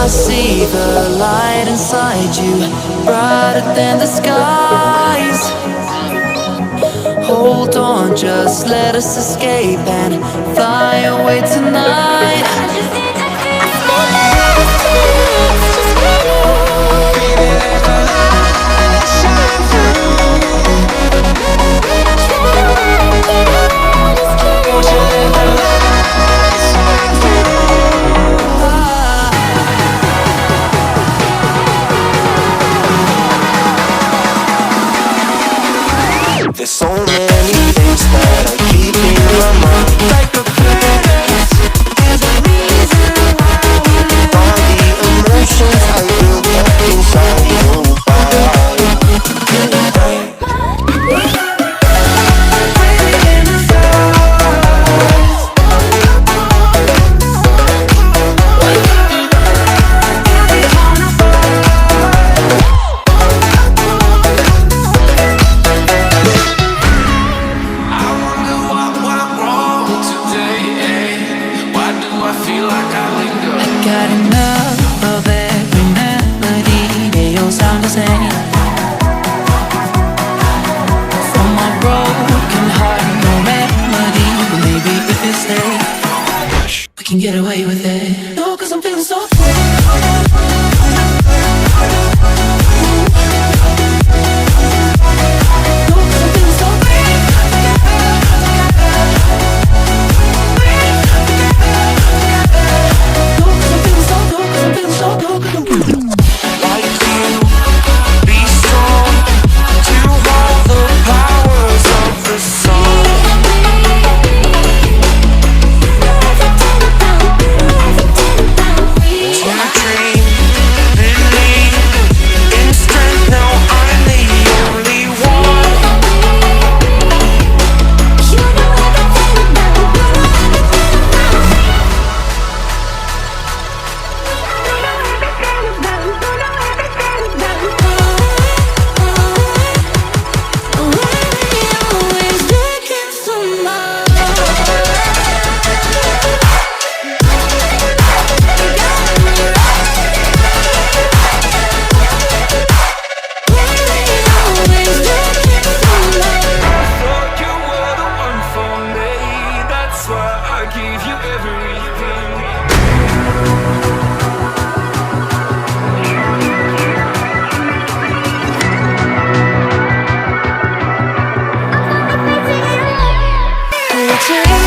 I see the light inside you, brighter than the skies. Hold on, just let us escape and fly away tonight. There's so many things that I keep in my mind, like a past. There's a reason why we live. All the emotions I built up inside you. Got enough of every melody, they all sound the same. From my broken heart, no remedy, but maybe if you stay, we can get away with it. No, 'cause I'm feeling so free. Change